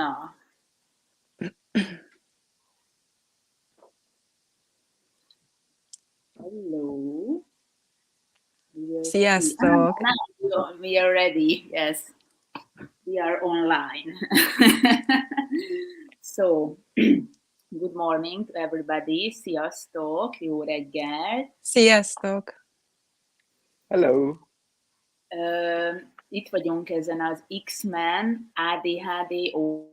Na. Hello. Sziasztok! Now we are ready. Yes, we are online. So, good morning to everybody. Sziasztok, jó reggelt. Sziasztok! Hello! Itt vagyunk ezen az X-Men, ADHD,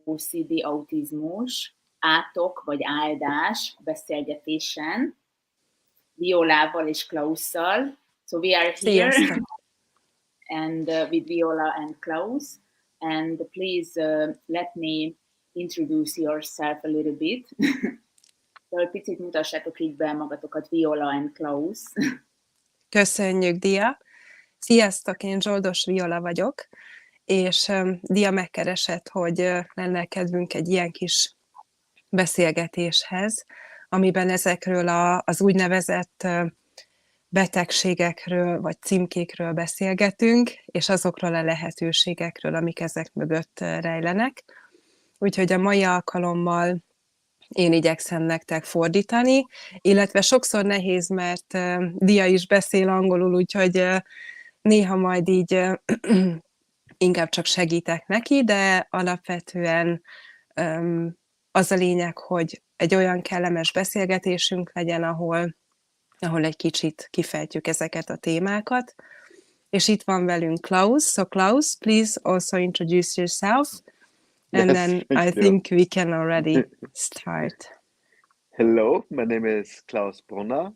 OCD, Autizmus, Átok, vagy Áldás beszélgetésen, Violával és Klausszal. So we are here and with Viola and Klaus. And please let me introduce yourself a little bit. So picit mutassátok így be magatokat, Viola and Klaus. Köszönjük, Dia! Sziasztok, én Zsoldos Viola vagyok, és Dia megkeresett, hogy lenne kedvünk egy ilyen kis beszélgetéshez, amiben ezekről az úgynevezett betegségekről vagy címkékről beszélgetünk, és azokról a lehetőségekről, amik ezek mögött rejlenek. Úgyhogy a mai alkalommal én igyekszem nektek fordítani, illetve sokszor nehéz, mert Dia is beszél angolul, úgyhogy néha majd így inkább csak segítek neki, de alapvetően az a lényeg, hogy egy olyan kellemes beszélgetésünk legyen, ahol egy kicsit kifejtjük ezeket a témákat. És itt van velünk Klaus. So Klaus, please also introduce yourself. And Yes, then thank I you. think we can already start. Hello, my name is Klaus Brunner.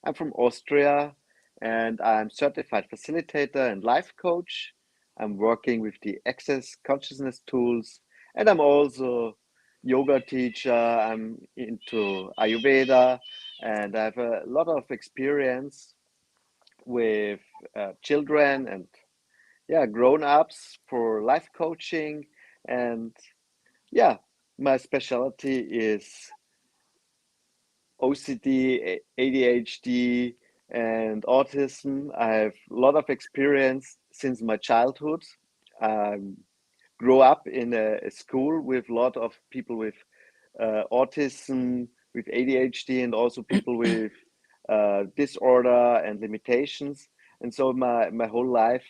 I'm from Austria and I'm certified facilitator and life coach. I'm working with the Access Consciousness tools and I'm also yoga teacher. I'm into Ayurveda and I have a lot of experience with children and grown-ups for life coaching. And my specialty is OCD, ADHD, and autism. I have a lot of experience since my childhood. I grew up in a school with a lot of people with autism, with ADHD, and also people with disorder and limitations. And so my whole life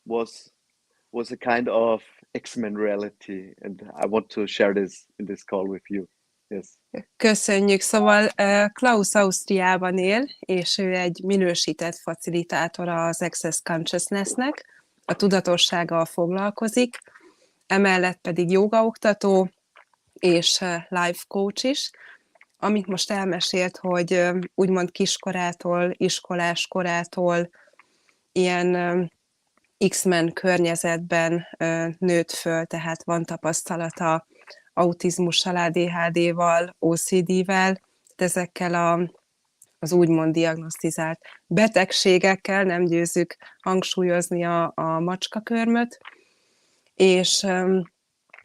was a kind of X-Men reality, and I want to share this in this call with you. Yes. Köszönjük. Szóval Klaus Ausztriában él, és ő egy minősített facilitátora az Access Consciousnessnek, a tudatossággal foglalkozik, emellett pedig jogaoktató és life coach is, amit most elmesélt, hogy úgymond kiskorától, iskolás korától ilyen X-Men környezetben nőtt föl, tehát van tapasztalata autizmussal, ADHD-val, OCD-vel, ezekkel az úgymond diagnosztizált betegségekkel, nem győzzük hangsúlyozni a macskakörmöt, és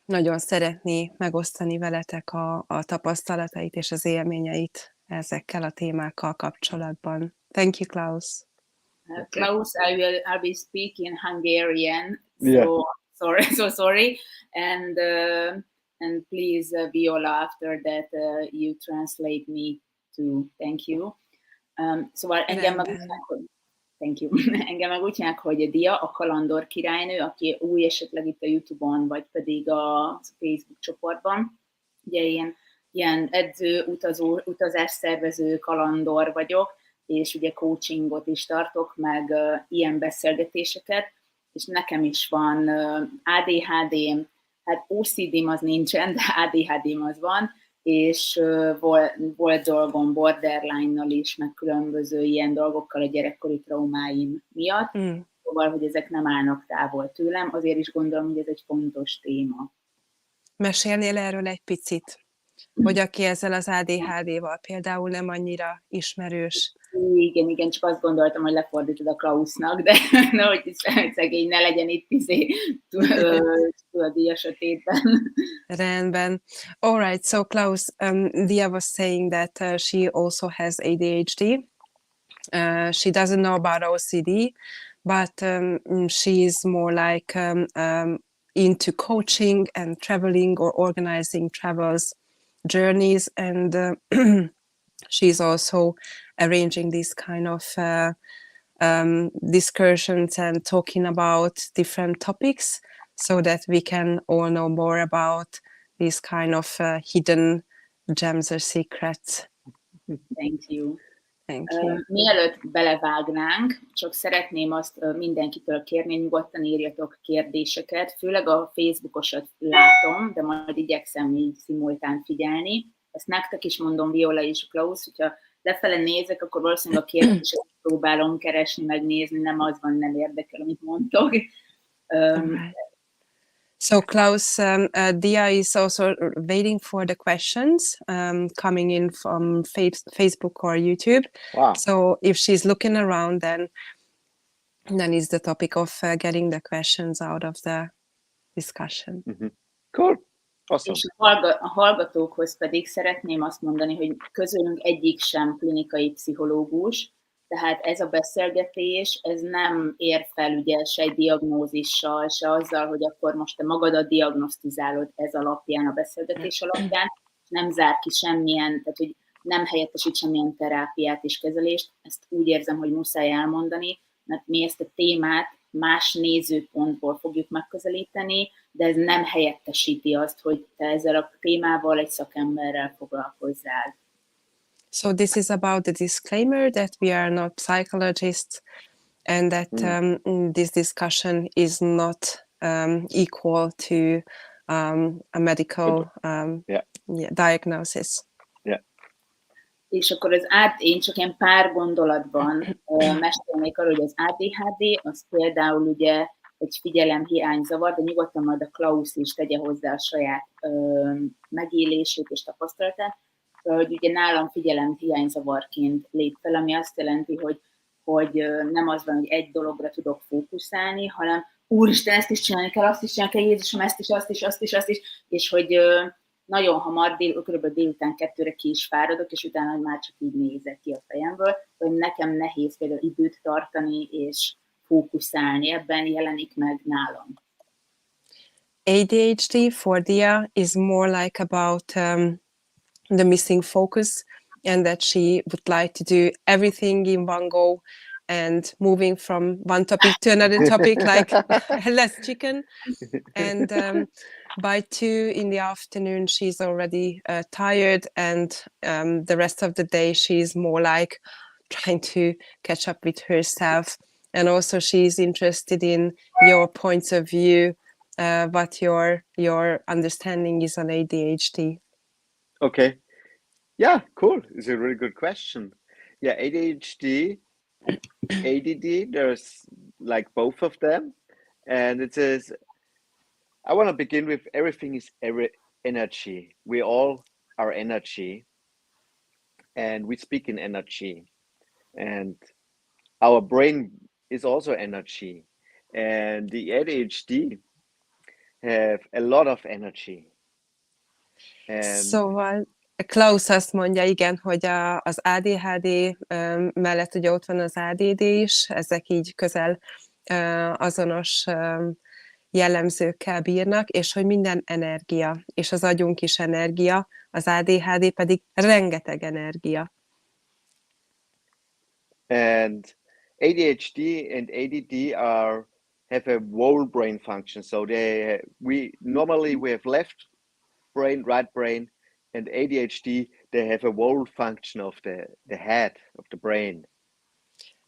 nagyon szeretné megosztani veletek a tapasztalatait és az élményeit ezekkel a témákkal kapcsolatban. Thank you, Klaus. Klaus, I will speak in Hungarian. Yeah. So sorry, and please, Viola, after that you translate me too. Thank you. Szóval engem meg úgy hívják, hogy Dia, a kalandor királynő, aki új esetleg itt a YouTube-on, vagy pedig a Facebook csoportban. Ugye én ilyen edző, utazó, utazásszervező kalandor vagyok, és ugye coachingot is tartok, meg ilyen beszélgetéseket, és nekem is van ADHD-m, hát OCD-m az nincsen, de ADHD-m az van, és volt dolgom borderline-nal is, meg különböző ilyen dolgokkal a gyerekkori traumáim miatt, szóval, hogy ezek nem állnak távol tőlem, azért is gondolom, hogy ez egy fontos téma. Mesélnél erről egy picit? Hogy aki ezzel az ADHD-val például nem annyira ismerős. Igen, csak azt gondoltam, hogy lefordítod a Klausnak, de hogy szegény ne legyen itt tudod, a sötétben. Rendben. All right, so Klaus, Dia was saying that she also has ADHD. She doesn't know about OCD, but she's more like into coaching and traveling or organizing travels journeys, and she's also arranging these kind of discussions and talking about different topics so that we can all know more about these kind of hidden gems or secrets. Thank you. Thank you. Mielőtt belevágnánk, csak szeretném azt mindenkitől kérni, nyugodtan írjatok kérdéseket, főleg a Facebookosat látom, de majd igyekszem így szimultán figyelni. Ezt nektek is mondom, Viola és Klaus, hogyha lefele nézek, akkor valószínűleg a kérdéseket próbálom keresni, megnézni, nem az van, nem érdekel, amit mondtok. So Klaus, Dia is also waiting for the questions coming in from Facebook or YouTube. Wow. So if she's looking around, then is the topic of getting the questions out of the discussion. Mm-hmm. Cool. Awesome. És a hallgatókhoz pedig szeretném azt mondani, hogy közülünk egyik sem klinikai pszichológus, tehát ez a beszélgetés, ez nem ér fel ugye se egy diagnózissal, se azzal, hogy akkor most te magadat diagnosztizálod ez alapján, a beszélgetés alapján, nem zár ki semmilyen, tehát hogy nem helyettesít semmilyen terápiát és kezelést, ezt úgy érzem, hogy muszáj elmondani, mert mi ezt a témát más nézőpontból fogjuk megközelíteni, de ez nem helyettesíti azt, hogy te ezzel a témával egy szakemberrel foglalkozzál. So this is about the disclaimer that we are not psychologists and that this discussion is not equal to a medical diagnosis. Yeah. És akkor én csak ilyen pár gondolatban mesélnék arról, hogy az ADHD, az például ugye egy figyelemhiányzavar, de nyugodtan majd a Klaus is tegye hozzá a saját megélését és tapasztalatát, hogy ugye nálam figyelemhiányzavarként lép fel, ami azt jelenti, hogy nem az van, hogy egy dologra tudok fókuszálni, hanem úristen, ezt is csinálni kell, azt is csinálni kell, Jézusom, ezt is, azt is, és hogy nagyon hamar, kb. Délután 2-re ki is fáradok, és utána már csak így nézek ki a fejemből, hogy nekem nehéz például időt tartani, és fókuszálni, ebben jelenik meg nálam. ADHD for Dia is more like about the missing focus, and that she would like to do everything in one go and moving from one topic to another topic like less chicken. And by 2 in the afternoon, she's already tired, and the rest of the day, she's more like trying to catch up with herself. And also she's interested in your points of view, what your understanding is on ADHD. Okay. Yeah, cool. It's a really good question. Yeah, ADHD, ADD, there's like both of them. And it says, I want to begin with everything is energy. We all are energy. And we speak in energy. And our brain is also energy. And the ADHD have a lot of energy. And Szóval Klaus azt mondja, igen, hogy az ADHD mellett ugye ott van az ADD is, ezek így közel azonos jellemzőkkel bírnak, és hogy minden energia, és az agyunk is energia, az ADHD pedig rengeteg energia. And ADHD and ADD have a whole brain function. So we have left brain, right brain, and ADHD, they have a whole function of the head, of the brain.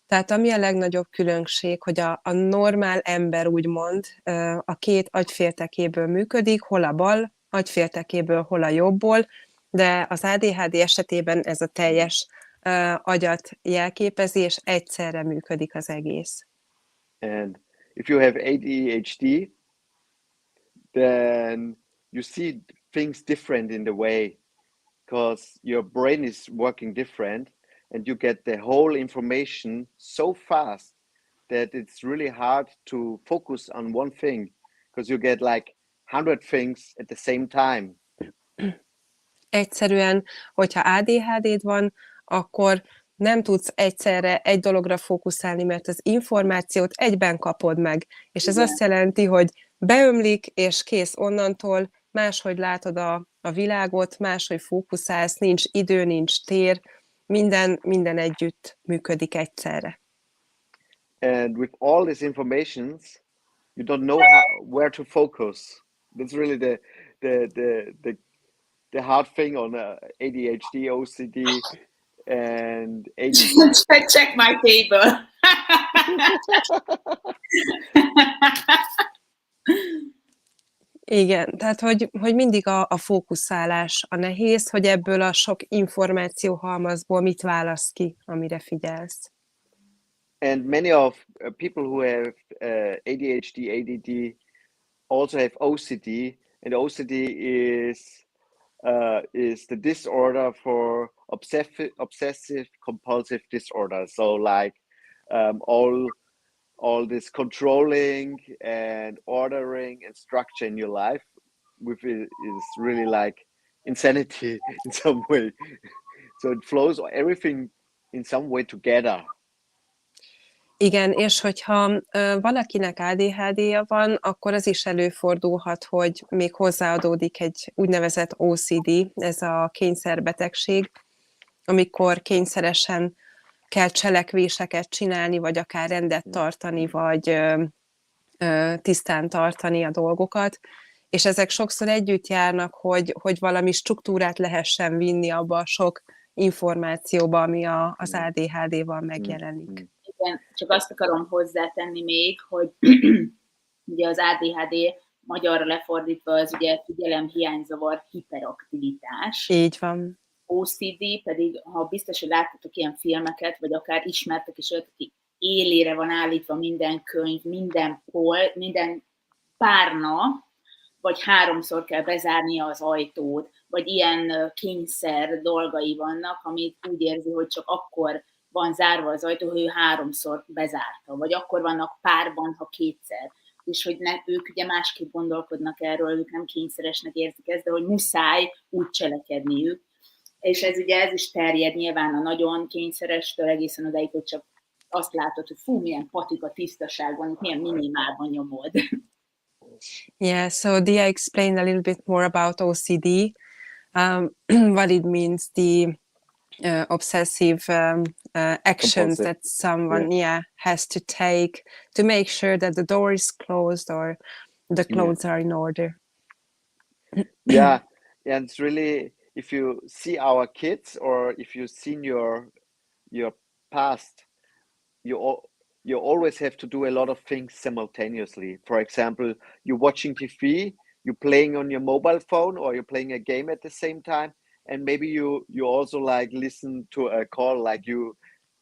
Tehát ami a legnagyobb különbség, hogy a normál ember úgymond a 2 agyféltekéből működik, hol a bal agyféltekéből, hol a jobbból, de az ADHD esetében ez a teljes agyat jelképezi, és egyszerre működik az egész. And if you have ADHD, then you see things different in the way, because your brain is working different, and you get the whole information so fast that it's really hard to focus on one thing, because you get like 100 things at the same time. Egyszerűen, hogyha ADHD-d van, akkor nem tudsz egyszerre egy dologra fókuszálni, mert az információt egyben kapod meg. És ez azt jelenti, hogy beömlik, és kész, onnantól máshogy látod a világot, máshogy fókuszálsz, nincs idő, nincs tér, minden együtt működik egyszerre. And with all these informations, you don't know where to focus. That's really the hard thing on ADHD, OCD, and ADD. Check my table. Igen, tehát hogy mindig a fókuszálás a nehéz, hogy ebből a sok információhalmazból mit válasz ki, amire figyelsz. And many of people who have ADHD, ADD also have OCD, and OCD is the disorder for obsessive compulsive disorder. So like all this controlling and ordering and structure in your life with it is really like insanity in some way. So it flows everything in some way together. Igen, és hogyha valakinek ADHD-ja van, akkor az is előfordulhat, hogy még hozzáadódik egy úgynevezett OCD, ez a kényszerbetegség, amikor kényszeresen kell cselekvéseket csinálni, vagy akár rendet tartani, vagy tisztán tartani a dolgokat, és ezek sokszor együtt járnak, hogy valami struktúrát lehessen vinni abba a sok információba, ami az ADHD-val megjelenik. Igen, csak azt akarom hozzátenni még, hogy ugye az ADHD magyarra lefordítva az ugye figyelemhiányzavar, hiperaktivitás. Így van. OCD pedig, ha biztos, hogy láttatok ilyen filmeket, vagy akár ismertek is olyat, aki élére van állítva minden könyv, minden minden párna, vagy 3-szor kell bezárnia az ajtót, vagy ilyen kényszer dolgai vannak, amit úgy érzi, hogy csak akkor van zárva az ajtó, hogy ő 3-szor bezárta, vagy akkor vannak párban, ha 2-szer. És hogy ők ugye másképp gondolkodnak erről, ők nem kényszeresnek érzik ezt, de hogy muszáj úgy cselekedniük. És ez ugye ez is terjed nyilván a nagyon kényszerestől egészen odáig, hogy csak azt látod, hogy fú, milyen patika tisztaság van, milyen minimálban nyomod. Yeah, so Dia explained a little bit more about OCD, what it means, the obsessive actions that someone has to take to make sure that the door is closed or the clothes are in order. Yeah, and it's really, if you see our kids or if you've seen your past, you always have to do a lot of things simultaneously. For example, you're watching TV, you're playing on your mobile phone, or you're playing a game at the same time, and maybe you also like listen to a call. Like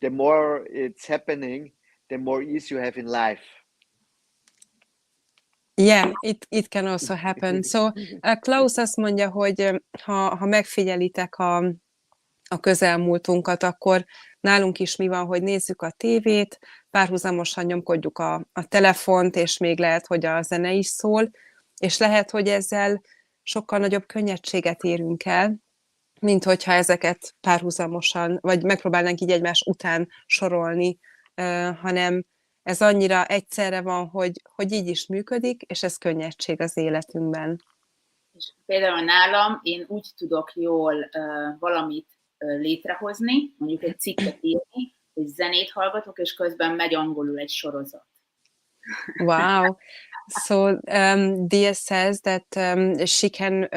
the more it's happening, the more ease you have in life. Yeah, it can also happen. So Klaus azt mondja, hogy ha megfigyelitek a közelmúltunkat, akkor nálunk is mi van, hogy nézzük a tévét, párhuzamosan nyomkodjuk a telefont, és még lehet, hogy a zene is szól, és lehet, hogy ezzel sokkal nagyobb könnyedséget érünk el, mint hogyha ezeket párhuzamosan, vagy megpróbálnánk így egymás után sorolni, hanem ez annyira egyszerre van, hogy így is működik, és ez könnyedség az életünkben. És például nálam én úgy tudok jól valamit létrehozni, mondjuk egy cikket írni, hogy zenét hallgatok, és közben megy angolul egy sorozat. Wow. So Dia says that she can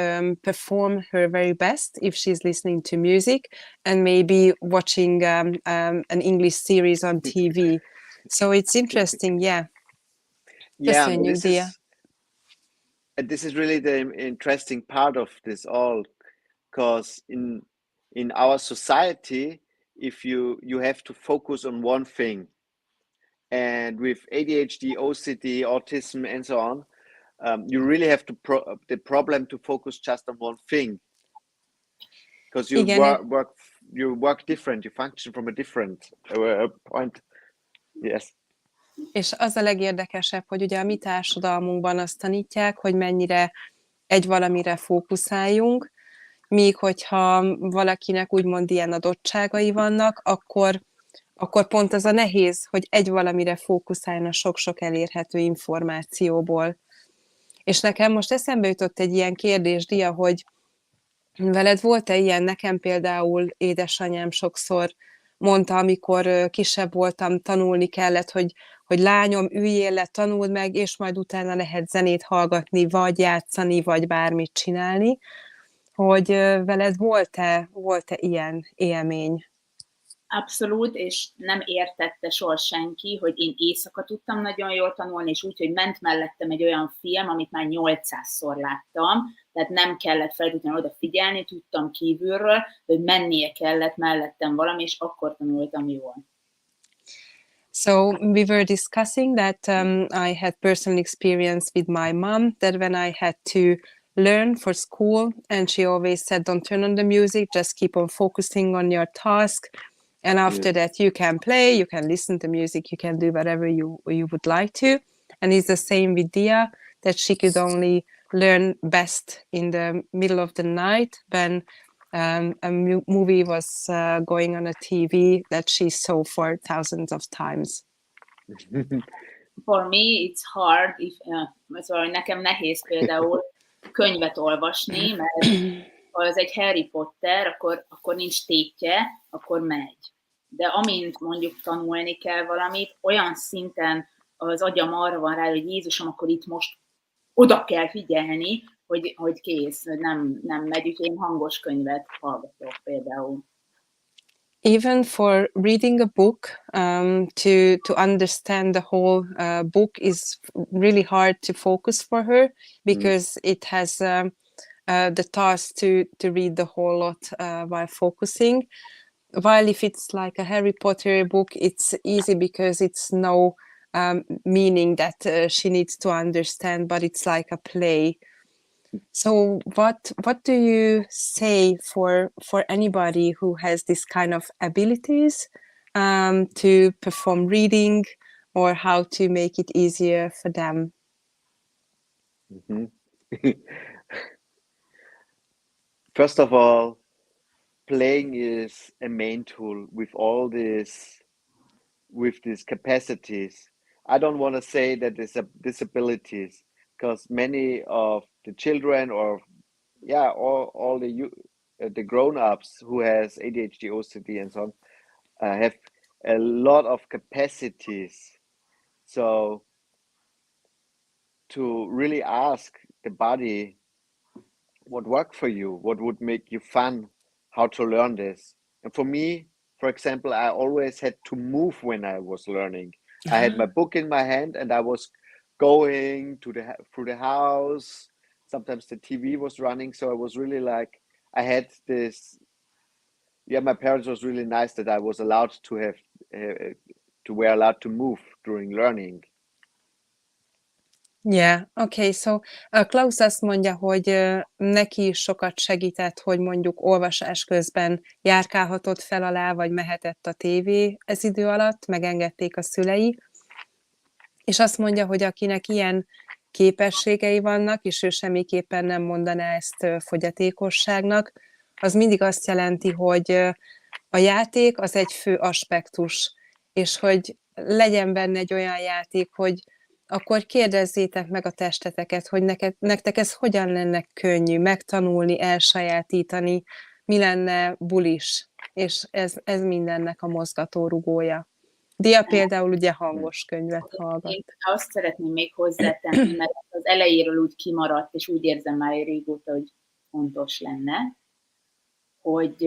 perform her very best if she's listening to music and maybe watching an English series on TV. So it's interesting, yeah. Köszönjük, Dia. This is really the interesting part of this all, because in our society, if you have to focus on one thing, and with ADHD, OCD, autism, and so on, you really have the problem to focus just on one thing, because you work different, you function from a different point. Yes. És az a legérdekesebb, hogy ugye a mi társadalmunkban azt tanítják, hogy mennyire egy valamire fókuszáljunk, míg hogyha valakinek úgymond ilyen adottságai vannak, akkor pont az a nehéz, hogy egy valamire fókuszáljon a sok-sok elérhető információból. És nekem most eszembe jutott egy ilyen kérdés, Dia, hogy veled volt-e ilyen? Nekem például édesanyám sokszor mondta, amikor kisebb voltam, tanulni kellett, hogy lányom, üljél le, tanuld meg, és majd utána lehet zenét hallgatni, vagy játszani, vagy bármit csinálni, hogy veled volt-e ilyen élmény? Abszolút, és nem értette soha senki, hogy én éjszaka tudtam nagyon jól tanulni, és úgy, hogy ment mellettem egy olyan film, amit már 800-szor láttam, tehát nem kellett feltétlenül odafigyelni, tudtam kívülről, de hogy mennie kellett mellettem valami, és akkor tanultam jól. So we were discussing that I had personal experience with my mom, that when I had to learn for school, and she always said, don't turn on the music, just keep on focusing on your task. And after that, you can play, you can listen to music, you can do whatever you would like to. And it's the same with Dia, that she could only learn best in the middle of the night when a movie was going on a TV that she saw for thousands of times. For me, it's hard, szóval nekem nehéz például könyvet olvasni, mert ha ez egy Harry Potter, akkor nincs tétje, akkor megy. De amint mondjuk tanulni kell valamit, olyan szinten az agyam arra van rá, hogy Jézusom, akkor itt most oda kell figyelni, hogy kész, nem megy, úgyhogy én hangos könyvet hallgatok például. Even for reading a book, to understand the whole book is really hard to focus for her, because it has the task to read the whole lot while focusing. While if it's like a Harry Potter book, it's easy because it's no meaning that she needs to understand, but it's like a play. So what do you say for anybody who has this kind of abilities to perform reading, or how to make it easier for them? First of all, playing is a main tool with all these capacities. I don't want to say that there's disabilities, because many of the children, or all the grown-ups who has ADHD, OCD, and so on, have a lot of capacities. So to really ask the body what worked for you, what would make you fun, how to learn this. And for me, for example, I always had to move when I was learning. I had my book in my hand and I was going through the house. Sometimes the TV was running, so I was really like, I had this. My parents was really nice that I was allowed to have were allowed to move during learning. Yeah, okay, so Klaus azt mondja, hogy neki is sokat segített, hogy mondjuk olvasás közben járkálhatott fel alá, vagy mehetett a tévé ez idő alatt, megengedték a szülei, és azt mondja, hogy akinek ilyen képességei vannak, és ő semmiképpen nem mondaná ezt fogyatékosságnak, az mindig azt jelenti, hogy a játék az egy fő aspektus, és hogy legyen benne egy olyan játék, hogy akkor kérdezzétek meg a testeteket, hogy nektek ez hogyan lenne könnyű megtanulni, elsajátítani, mi lenne bulis, és ez mindennek a mozgatórugója. Dia például ugye hangos könyvet hallgat. Én azt szeretném még hozzátenni, mert az elejéről úgy kimaradt, és úgy érzem már régóta, hogy fontos lenne, hogy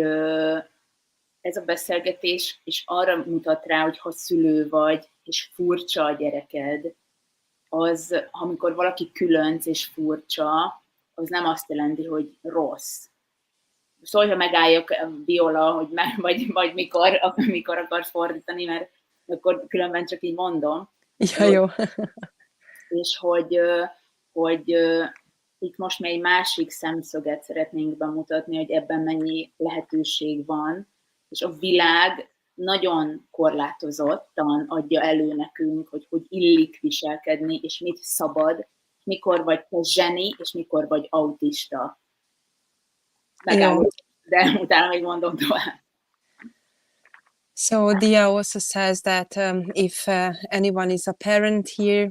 ez a beszélgetés is arra mutat rá, hogy ha szülő vagy, és furcsa a gyereked, az, amikor valaki különc és furcsa, az nem azt jelenti, hogy rossz. Szólj, ha megálljak, Viola, vagy mikor akarsz fordítani, mert akkor különben csak így mondom. Ja, jó. És hogy itt most még egy másik szemszöget szeretnénk bemutatni, hogy ebben mennyi lehetőség van, és a világ nagyon korlátozottan adja elő nekünk, hogy illik viselkedni, és mit szabad, mikor vagy te zseni, és mikor vagy autista. De utána még mondom tovább. So Dia also says that if anyone is a parent here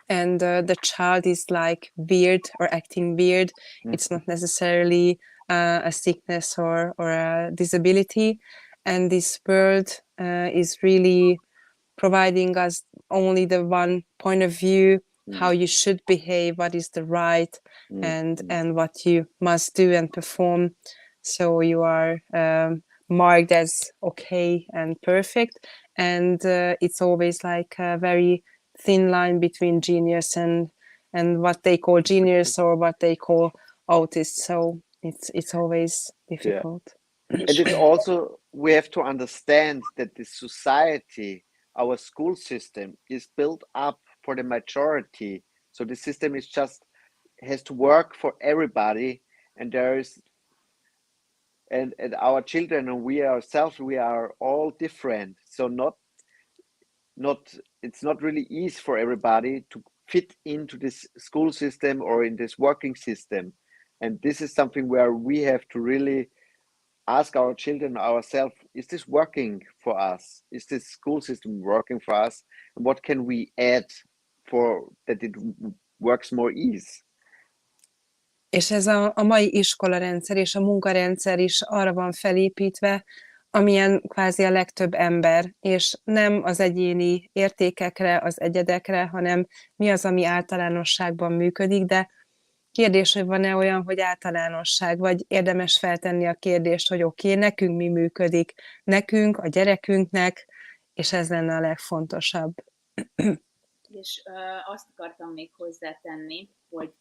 and the child is like weird or acting weird. It's not necessarily a sickness or a disability, and this world is really providing us only the one point of view, how you should behave, what is the right, and what you must do and perform. So you are marked as okay and perfect, and it's always like a very thin line between genius and what they call genius or what they call autist. So it's always difficult. And it's also, we have to understand that the society, our school system, is built up for the majority. So the system is just has to work for everybody, and there is and our children and we ourselves, we are all different. So it's not really easy for everybody to fit into this school system or in this working system. And this is something where we have to really ask our children, ourselves, is this working for us? Is this school system working for us? And what can we add for that it works more ease? És ez a mai iskolarendszer és a munkarendszer is arra van felépítve, amilyen kvázi a legtöbb ember, és nem az egyéni értékekre, az egyedekre, hanem mi az, ami általánosságban működik, de kérdés, hogy van-e olyan, hogy általánosság, vagy érdemes feltenni a kérdést, hogy oké, nekünk mi működik, nekünk, a gyerekünknek, és ez lenne a legfontosabb. És azt akartam még hozzátenni, hogy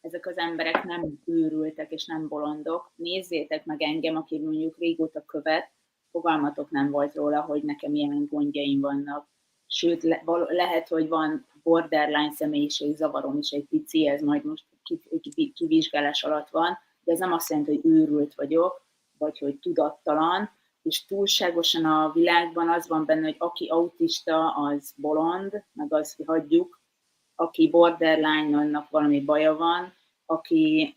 ezek az emberek nem őrültek és nem bolondok. Nézzétek meg engem, aki mondjuk régóta követ, fogalmatok nem volt róla, hogy nekem ilyen gondjaim vannak. Sőt, lehet, hogy van borderline személyiségzavarom is egy pici, ez majd most kivizsgálás alatt van, de ez nem azt jelenti, hogy őrült vagyok, vagy hogy tudattalan, és túlságosan a világban az van benne, hogy aki autista, az bolond, meg azt hagyjuk, aki borderline, annak valami baja van, aki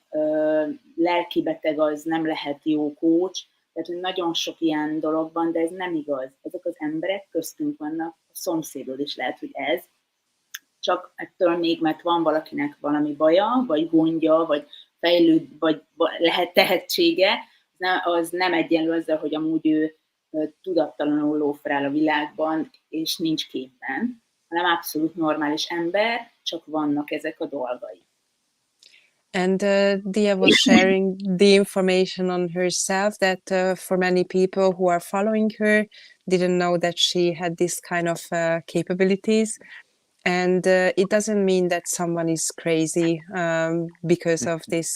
lelkibeteg, az nem lehet jó coach, tehát hogy nagyon sok ilyen dolog van, de ez nem igaz. Ezek az emberek köztünk vannak, a szomszédod is lehet, hogy ez, csak ettől még, mert van valakinek valami baja, vagy gondja, vagy fejlőd, vagy lehet tehetsége, az nem egyenlő azzal, hogy amúgy ő tudattalanul lófrál a világban, és nincs képben, hanem abszolút normális ember, csak vannak ezek a dolgai. And Dia was sharing the information on herself that for many people who are following her didn't know that she had this kind of capabilities. And it doesn't mean that someone is crazy because of this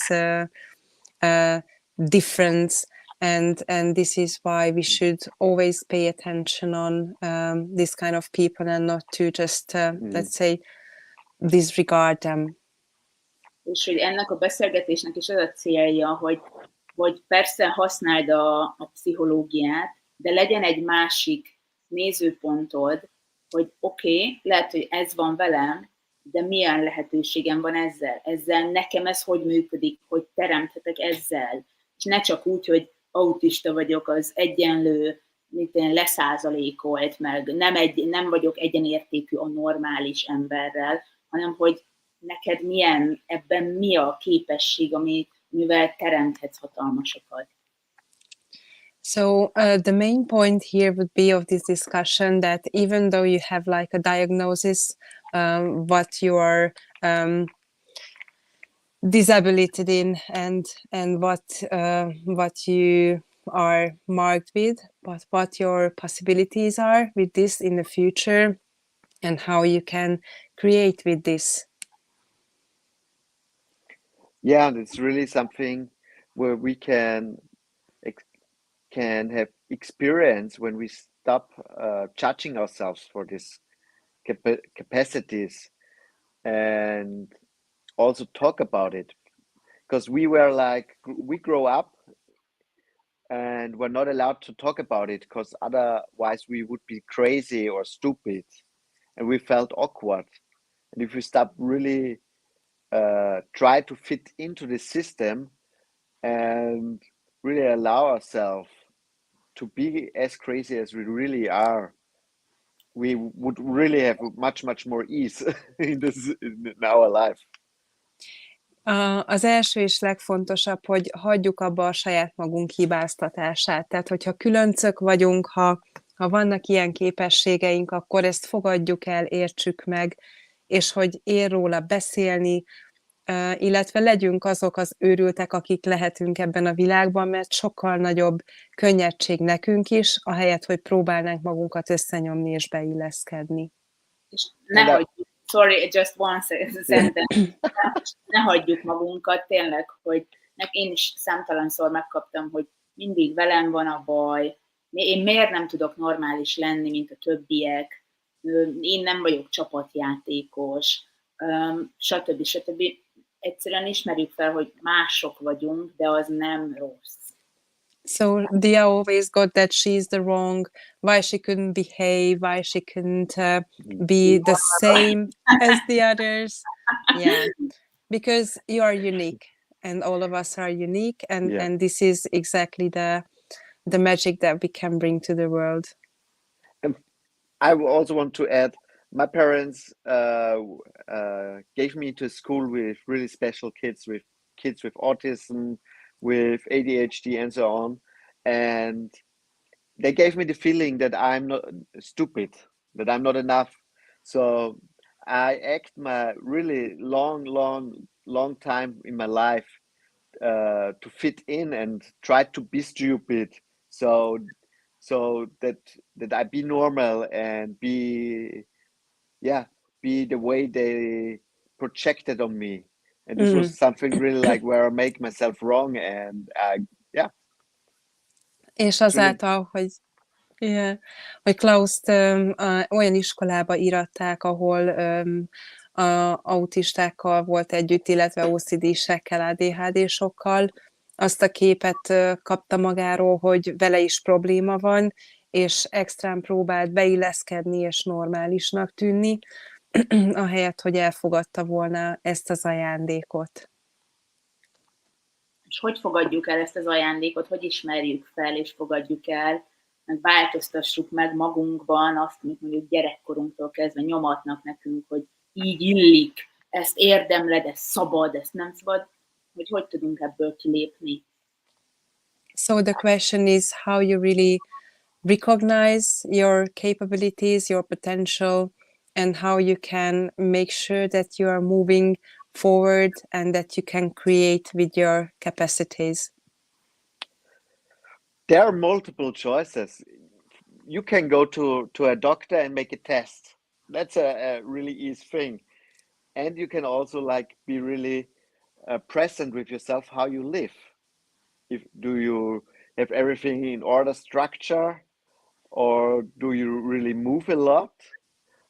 difference. And this is why we should always pay attention on this kind of people and not to just, let's say, disregard them. És hogy ennek a beszélgetésnek is az a célja, hogy persze használd a pszichológiát, de legyen egy másik nézőpontod, hogy oké, lehet, hogy ez van velem, de milyen lehetőségem van ezzel nekem ez hogy működik, hogy teremthetek ezzel, és ne csak úgy, hogy autista vagyok, az egyenlő, leszázalékolt, meg nem vagyok egyenértékű a normális emberrel, hanem hogy neked ebben mi a képesség, mivel teremthetsz hatalmasokat. So the main point here would be of this discussion that even though you have like a diagnosis, what you are disability in and what you are marked with, but what your possibilities are with this in the future and how you can create with this. Yeah, and it's really something where we can have experience when we stop judging ourselves for these capacities and also talk about it, because we grow up and we're not allowed to talk about it because otherwise we would be crazy or stupid, and we felt awkward. And if we stop really try to fit into the system and really allow ourselves to be as crazy as we really are, we would really have much more ease in our life. Az első és legfontosabb, hogy hagyjuk abba a saját magunk hibáztatását. Tehát, hogyha különcök vagyunk, ha vannak ilyen képességeink, akkor ezt fogadjuk el, értsük meg, és hogy ér róla beszélni, illetve legyünk azok az őrültek, akik lehetünk ebben a világban, mert sokkal nagyobb könnyedség nekünk is, ahelyett, hogy próbálnánk magunkat összenyomni és beilleszkedni. És ne hagyjuk, sorry, just one sentence, ne hagyjuk magunkat, tényleg, hogy én is számtalanszor megkaptam, hogy mindig velem van a baj, én miért nem tudok normális lenni, mint a többiek, én nem vagyok csapatjátékos, stb. Egyszerűen ismerjük fel, hogy mások vagyunk, de az nem rossz. So Dia always got that she's the wrong, why she couldn't behave, why she couldn't be the same as the others. Yeah, because you are unique and all of us are unique, and this is exactly the magic that we can bring to the world. I also want to add, my parents gave me to school with really special kids with autism, with ADHD and so on, and they gave me the feeling that I'm not stupid, that I'm not enough. So I act my really long time in my life to fit in and try to be stupid, so that I be normal and be the way they projected on me. And this was something really like where I make myself wrong, and És azáltal, hogy Klaust olyan iskolába íratták, ahol autistákkal volt együtt, illetve OCD-sekkel, ADHD-sokkal, azt a képet kapta magáról, hogy vele is probléma van, és extrán próbált beilleszkedni és normálisnak tűnni, ahelyett, hogy elfogadta volna ezt az ajándékot. És hogy fogadjuk el ezt az ajándékot, hogy ismerjük fel és fogadjuk el, meg változtassuk meg magunkban azt, amit mondjuk gyerekkorunktól kezdve nyomatnak nekünk, hogy így illik, ezt érdemled, ez szabad, ezt nem szabad, hogy tudunk ebből kilépni. So the question is how you really recognize your capabilities, your potential, and how you can make sure that you are moving forward and that you can create with your capacities. There are multiple choices. You can go to a doctor and make a test. That's a really easy thing. And you can also like be really present with yourself, how you live. Do you have everything in order, structure, or do you really move a lot,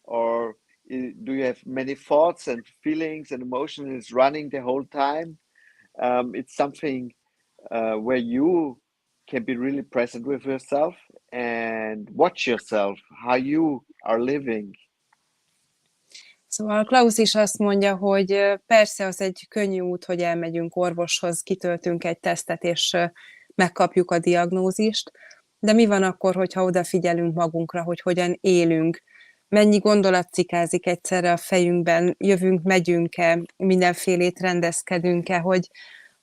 or do you have many thoughts and feelings and emotions running the whole time? It's something where you can be really present with yourself and watch yourself, how you are living. Szóval Klaus is azt mondja, hogy persze az egy könnyű út, hogy elmegyünk orvoshoz, kitöltünk egy tesztet, és megkapjuk a diagnózist, de mi van akkor, hogyha odafigyelünk magunkra, hogy hogyan élünk, mennyi gondolat cikázik egyszerre a fejünkben, jövünk, megyünk-e, mindenfélét rendezkedünk-e, hogy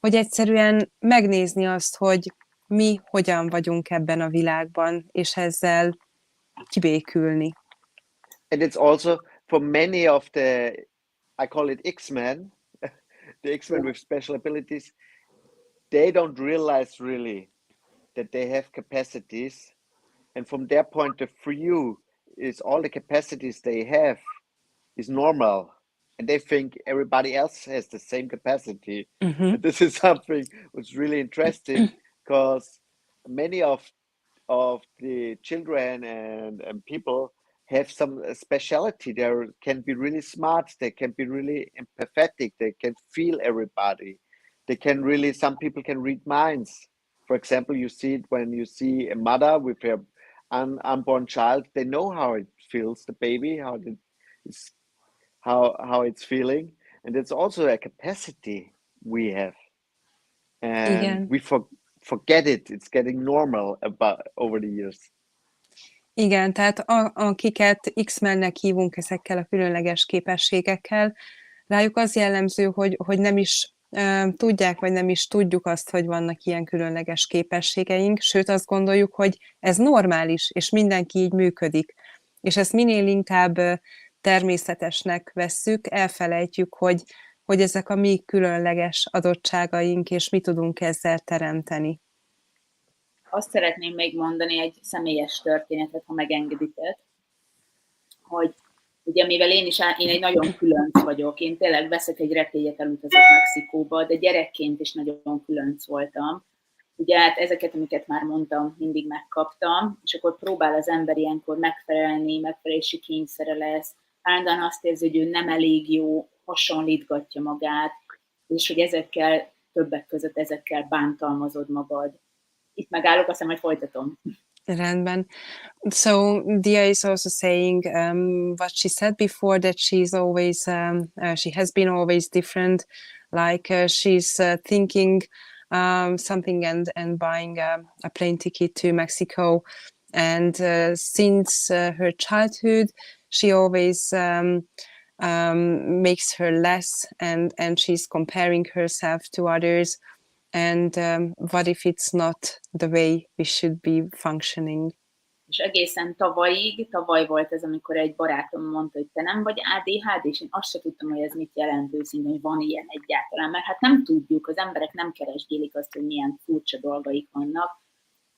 egyszerűen megnézni azt, hogy mi hogyan vagyunk ebben a világban, és ezzel kibékülni. And it's also for many of I call it X-Men, the X-Men with special abilities, they don't realize really that they have capacities. And from their point of view, is all the capacities they have is normal. And they think everybody else has the same capacity. Mm-hmm. And this is something that's really interesting because many of the children and people have some speciality. They can be really smart. They can be really empathetic. They can feel everybody. They can really, some people can read minds. For example, you see it when you see a mother with her unborn child. They know how it feels, the baby, how it's feeling. And it's also a capacity we have. And we forget it. It's getting normal over the years. Igen, tehát akiket X-mennek hívunk ezekkel a különleges képességekkel, rájuk az jellemző, hogy nem is tudják, vagy nem is tudjuk azt, hogy vannak ilyen különleges képességeink, sőt azt gondoljuk, hogy ez normális, és mindenki így működik. És ezt minél inkább természetesnek vesszük, elfelejtjük, hogy ezek a mi különleges adottságaink, és mi tudunk ezzel teremteni. Azt szeretném még mondani egy személyes történetet, ha megengeditek, hogy ugye mivel én egy nagyon különc vagyok, én tényleg veszek egy repélyet, elutazok Mexikóba, de gyerekként is nagyon különc voltam. Ugye hát ezeket, amiket már mondtam, mindig megkaptam, és akkor próbál az ember ilyenkor megfelelni, megfelelési kényszere lesz, állandóan azt érzi, hogy ő nem elég jó, hasonlítgatja magát, és hogy ezekkel, többek között ezekkel bántalmazod magad. Itt megállok, aztán majd folytatom. Rendben. So Dia is also saying what she said before, that she's always she has been always different, like she's thinking something and buying a plane ticket to Mexico, and since her childhood she always makes her less, and she's comparing herself to others. And what if it's not the way we should be functioning? És egészen tavaly volt ez, amikor egy barátom mondta, hogy te nem vagy ADHD, és én azt se tudtam, hogy ez mit jelent őszintén, hogy van ilyen egyáltalán, mert hát nem tudjuk, az emberek nem keresgélik azt, hogy milyen furcsa dolgaik vannak,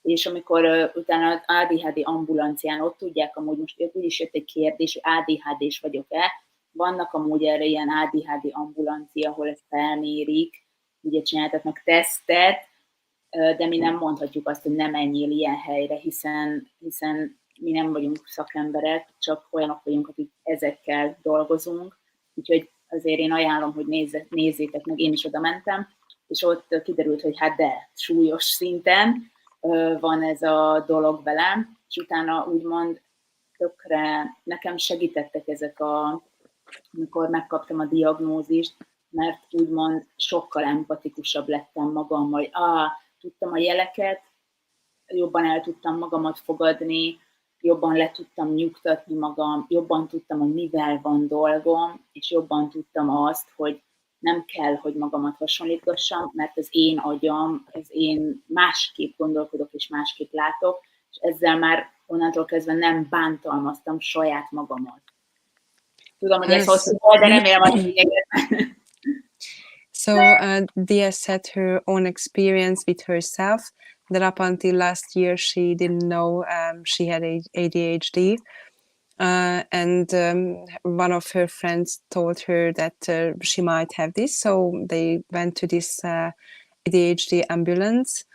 és amikor utána az ADHD ambulancián ott tudják, amúgy most úgyis jött egy kérdés, hogy ADHD-s vagyok-e, vannak amúgy erre ilyen ADHD ambulancia, ahol ezt felmérik, ugye csináltatnak tesztet, de mi nem mondhatjuk azt, hogy nem menjél ilyen helyre, hiszen mi nem vagyunk szakemberek, csak olyanok vagyunk, akik ezekkel dolgozunk. Úgyhogy azért én ajánlom, hogy nézzétek meg, én is oda mentem, és ott kiderült, hogy hát de, súlyos szinten van ez a dolog velem, és utána úgymond tökre nekem segítettek ezek amikor megkaptam a diagnózist, mert úgymond sokkal empatikusabb lettem magammal, tudtam a jeleket, jobban el tudtam magamat fogadni, jobban le tudtam nyugtatni magam, jobban tudtam, hogy mivel van dolgom, és jobban tudtam azt, hogy nem kell, hogy magamat hasonlítgassam, mert az én agyam, én másképp gondolkodok és másképp látok, és ezzel már onnantól kezdve nem bántalmaztam saját magamat. Tudom, hogy ez hosszú volt, de remélem, hogy lényeget. So Dia said her own experience with herself, that up until last year she didn't know she had ADHD, and one of her friends told her that she might have this, so they went to this ADHD ambulance.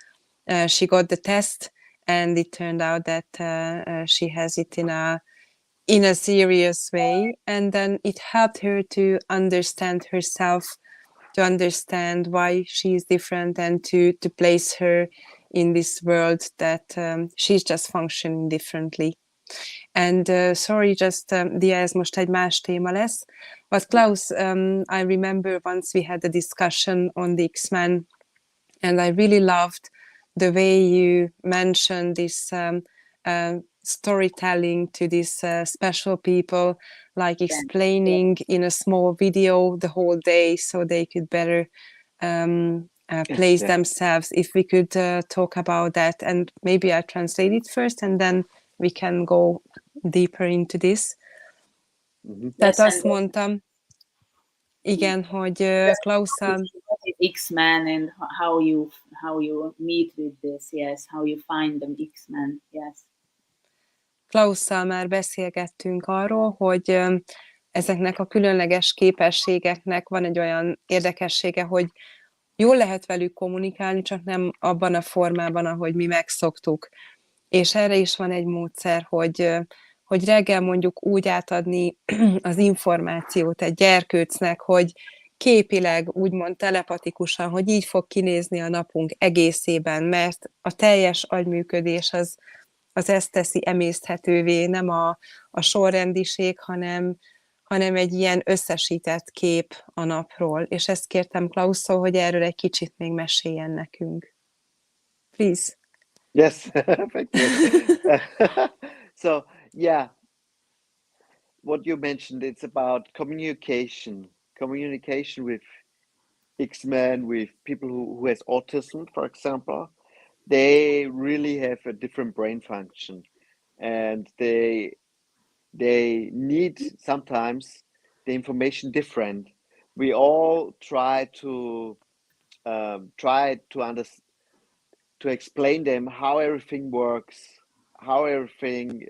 She got the test, and it turned out that she has it in a serious way, and then it helped her to understand herself, to understand why she is different, and to place her in this world that she's just functioning differently. And sorry, just Dia, ez most egy más téma lesz, but Klaus, I remember once we had a discussion on the X-Men, and I really loved the way you mentioned this storytelling to these special people, like explaining in a small video the whole day so they could better place themselves. If we could talk about that, and maybe I translate it first and then we can go deeper into this. Tehát azt mondtam, igen, hogy Klausszal... X-Men and how you meet with this, yes, how you find them X-Men, yes. Klausszal már beszélgettünk arról, hogy ezeknek a különleges képességeknek van egy olyan érdekessége, hogy jól lehet velük kommunikálni, csak nem abban a formában, ahogy mi megszoktuk. És erre is van egy módszer, hogy reggel mondjuk úgy átadni az információt egy gyerkőcnek, hogy képileg, úgymond telepatikusan, hogy így fog kinézni a napunk egészében, mert a teljes agyműködés az ezt teszi emészthetővé, nem a sorrendiség, hanem egy ilyen összesített kép a napról. És ezt kértem Klausszól, hogy erről egy kicsit még meséljen nekünk. Please. Yes, thank you. So yeah, what you mentioned, it's about communication with X-Men, with people who has autism, for example. They really have a different brain function, and they need sometimes the information different. We all try to to explain them how everything works, how everything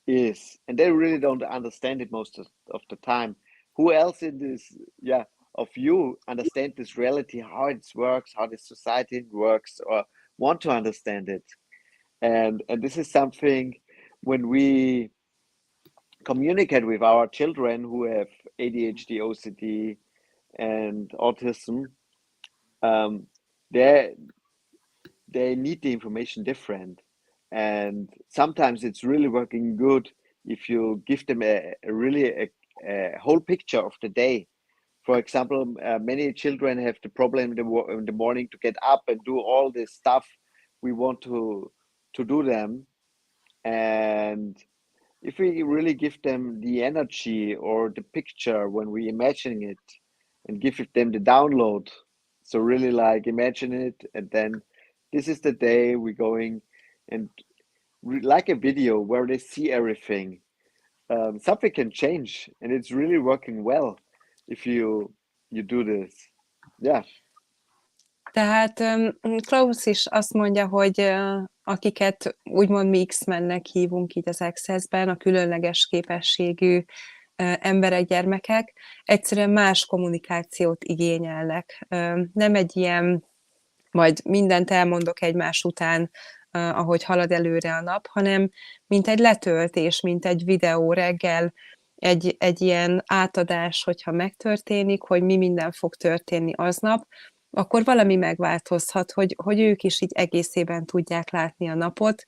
is, and they really don't understand it most of the time. Who else in this, of you understand this reality, how it works, how this society works, or want to understand it? And this is something when we communicate with our children who have ADHD, OCD, and autism, they need the information different. And sometimes it's really working good if you give them a whole picture of the day. For example, many children have the problem in the morning to get up and do all this stuff we want to do them. And if we really give them the energy or the picture when we imagine it and give them the download, so really like imagine it, and then this is the day we're going, and like a video where they see everything, something can change, and it's really working well if you do this. Yeah. Tehát Klaus is azt mondja, hogy akiket úgymond mi X-mennek hívunk így az Access-ben, a különleges képességű emberek, gyermekek, egyszerűen más kommunikációt igényelnek. Nem egy ilyen, majd mindent elmondok egymás után, ahogy halad előre a nap, hanem mint egy letöltés, mint egy videó reggel, egy ilyen átadás, hogyha megtörténik, hogy mi minden fog történni aznap, akkor valami megváltozhat, hogy ők is így egészében tudják látni a napot,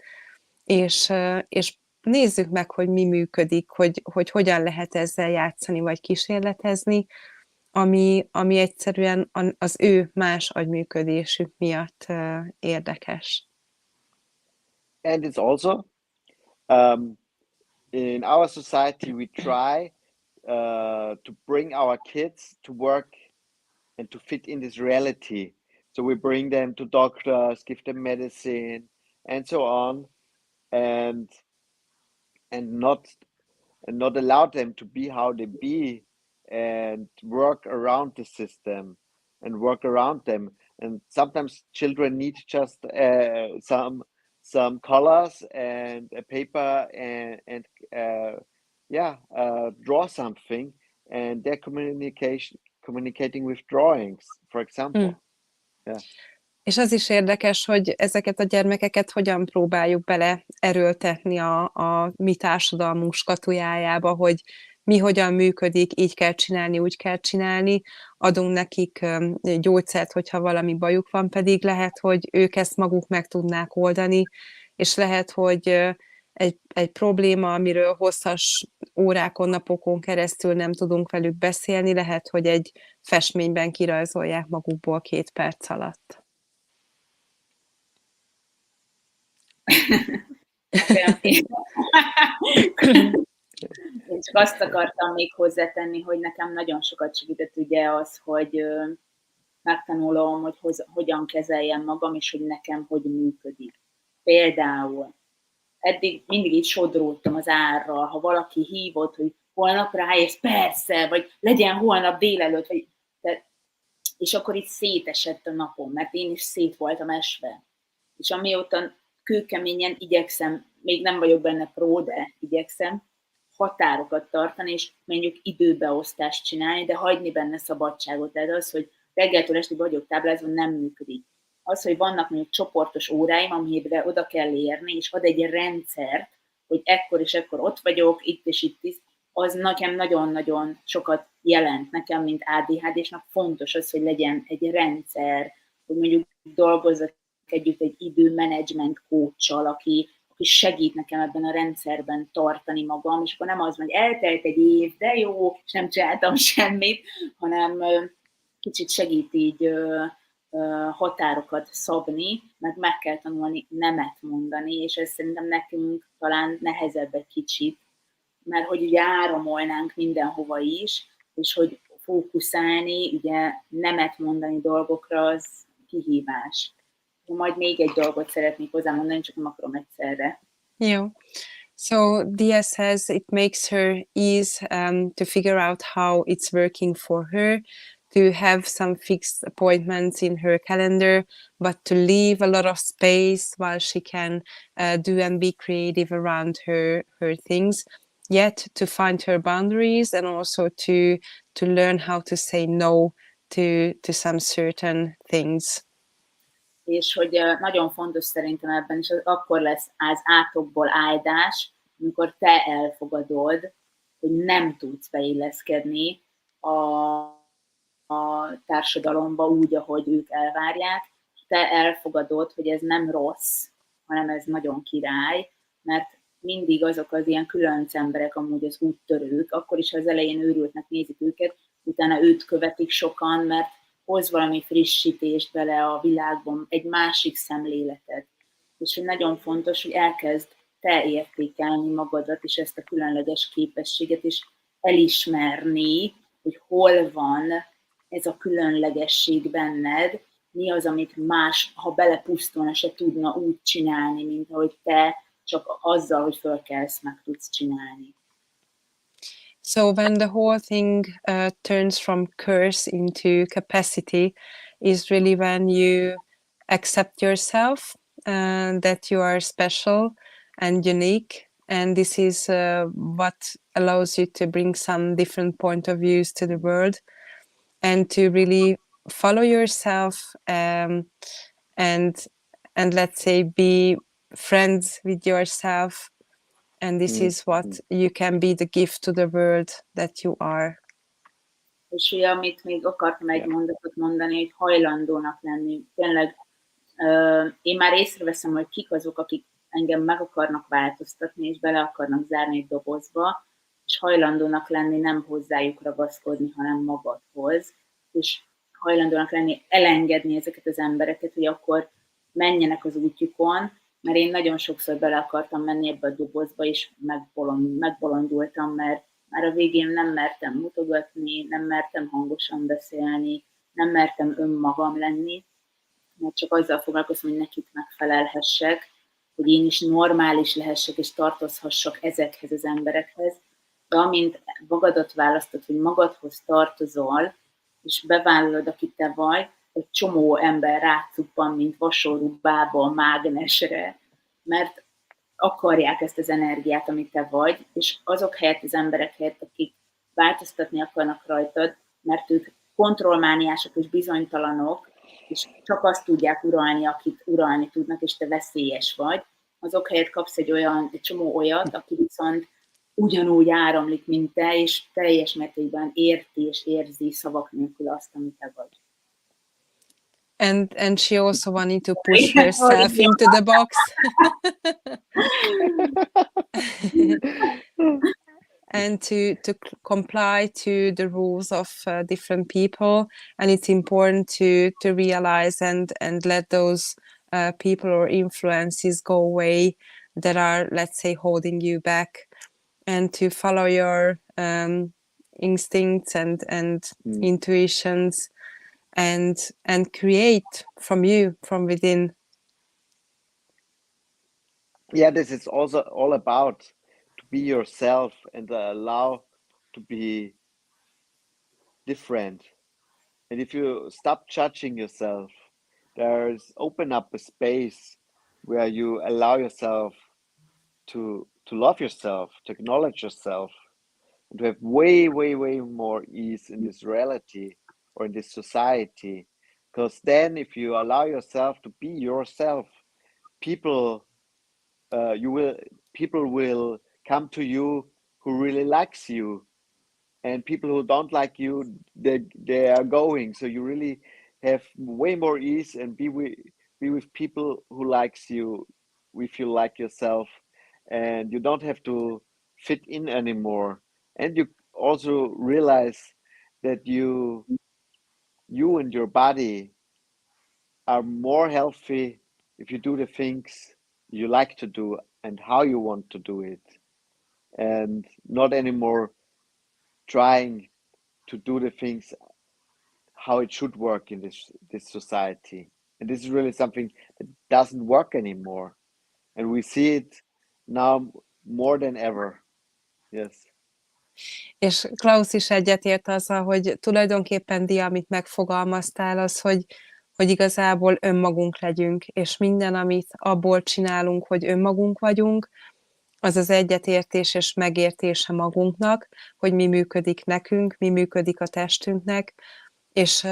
és nézzük meg, hogy mi működik, hogy hogyan lehet ezzel játszani, vagy kísérletezni, ami egyszerűen az ő más agyműködésük miatt érdekes. And it's also in our society we try to bring our kids to work and to fit in this reality. So we bring them to doctors, give them medicine, and so on, and not allow them to be how they be, and work around the system and work around them. And sometimes children need just some colors and a paper and draw something, and they're communicating with drawings, for example. Yeah. És az is érdekes, hogy ezeket a gyermekeket hogyan próbáljuk bele erőltetni a mi társadalmunk skatujájába, hogy mi hogyan működik, így kell csinálni, úgy kell csinálni, adunk nekik gyógyszert, hogyha valami bajuk van, pedig lehet, hogy ők ezt maguk meg tudnák oldani, és lehet, hogy egy probléma, amiről hosszas órákon, napokon keresztül nem tudunk velük beszélni, lehet, hogy egy festményben kirajzolják magukból 2 perc alatt. Én csak azt akartam még hozzátenni, hogy nekem nagyon sokat segített ugye az, hogy megtanulom, hogy hogyan kezeljem magam, és hogy nekem hogy működik. Például eddig mindig így sodródtam az árral, ha valaki hívott, hogy holnap ráérsz, persze, vagy legyen holnap délelőtt, és akkor itt szétesett a napom, mert én is szét voltam esve. És amióta kőkeményen igyekszem, még nem vagyok benne pró, de igyekszem határokat tartani, és mondjuk időbeosztást csinálni, de hagyni benne szabadságot. Tehát az, hogy reggeltől estig vagyok táblázva, nem működik. Az, hogy vannak mondjuk csoportos óráim, amire oda kell érni, és ad egy rendszert, hogy ekkor és ekkor ott vagyok, itt és itt is, az nekem nagyon-nagyon sokat jelent. Nekem, mint ADHD-snak fontos az, hogy legyen egy rendszer, hogy mondjuk dolgozzak együtt egy időmenedzsment coachsal, aki segít nekem ebben a rendszerben tartani magam, és akkor nem az, hogy eltelt egy év, de jó, és nem csináltam semmit, hanem kicsit segít így határokat szabni, meg kell tanulni nemet mondani, és ez szerintem nekünk talán nehezebb egy kicsit, mert hogy ugye áramolnánk mindenhova is, és hogy fókuszálni, ugye nemet mondani dolgokra, az kihívás. Majd még egy dolgot szeretnék hozzámondani, csak nem akarom egyszerre. Jó. So Dia says it makes her ease to figure out how it's working for her, to have some fixed appointments in her calendar, but to leave a lot of space while she can do and be creative around her things, yet to find her boundaries and also to learn how to say no to some certain things. És hogy nagyon fontos szerintem ebben, és akkor lesz az átokból áldás, amikor te elfogadod, hogy nem tudsz beilleszkedni a társadalomba úgy, ahogy ők elvárják. Te elfogadod, hogy ez nem rossz, hanem ez nagyon király, mert mindig azok az ilyen különc emberek, amúgy az úttörők, akkor is az elején őrültnek nézik őket, utána őt követik sokan, mert hoz valami frissítést bele a világban, egy másik szemléletet. És hogy nagyon fontos, hogy elkezd te értékelni magadat, és ezt a különleges képességet, és elismerni, hogy hol van ez a különlegesség benned, mi az, amit más, ha belepusztulna, se tudna úgy csinálni, mint ahogy te, csak azzal, hogy fölkelsz, meg tudsz csinálni. So when the whole thing turns from curse into capacity is really when you accept yourself, that you are special and unique, and this is what allows you to bring some different point of views to the world and to really follow yourself, and let's say be friends with yourself. And this is what you can be the gift to the world that you are. És ugye, amit még akartam egy mondatot mondani, hogy hajlandónak lenni. Tényleg én már észreveszem, hogy kik azok, akik engem meg akarnak változtatni, és bele akarnak zárni egy dobozba, és hajlandónak lenni nem hozzájuk ragaszkodni, hanem magadhoz, és hajlandónak lenni elengedni ezeket az embereket, hogy akkor menjenek az útjukon, mert én nagyon sokszor bele akartam menni ebbe a dobozba, és megbolondultam, mert már a végén nem mertem mutogatni, nem mertem hangosan beszélni, nem mertem önmagam lenni, mert csak azzal foglalkozom, hogy nekik megfelelhessek, hogy én is normális lehessek, és tartozhassak ezekhez az emberekhez. De amint magadat választod, hogy magadhoz tartozol, és bevállalod, aki te vagy, egy csomó ember rácuppan, mint vasorú bába a mágnesre, mert akarják ezt az energiát, amit te vagy, és azok helyett az emberek helyett, akik változtatni akarnak rajtad, mert ők kontrollmániások és bizonytalanok, és csak azt tudják uralni, akit uralni tudnak, és te veszélyes vagy, azok helyett kapsz egy csomó olyat, aki viszont ugyanúgy áramlik, mint te, és teljes mértékben érti és érzi szavak nélkül azt, amit te vagy. And she also wanted to push herself into the box. And to comply to the rules of different people. And it's important to realize and let those people or influences go away that are, let's say, holding you back, and to follow your instincts and intuitions, and create from you, from within. Yeah, this is also all about to be yourself and allow to be different. And if you stop judging yourself, there's open up a space where you allow yourself to love yourself, to acknowledge yourself, and to have way more ease in this reality or in this society. Because then if you allow yourself to be yourself, people will come to you who really likes you, and people who don't like you, they are going. So you really have way more ease and be with people who likes you, if you like yourself, and you don't have to fit in anymore. And you also realize that you and your body are more healthy if you do the things you like to do and how you want to do it, and not anymore trying to do the things how it should work in this society. And this is really something that doesn't work anymore, and we see it now more than ever. Yes. És Klaus is egyetért azzal, hogy tulajdonképpen, Dia, amit megfogalmaztál, az, hogy igazából önmagunk legyünk, és minden, amit abból csinálunk, hogy önmagunk vagyunk, az az egyetértés és megértése magunknak, hogy mi működik nekünk, mi működik a testünknek, és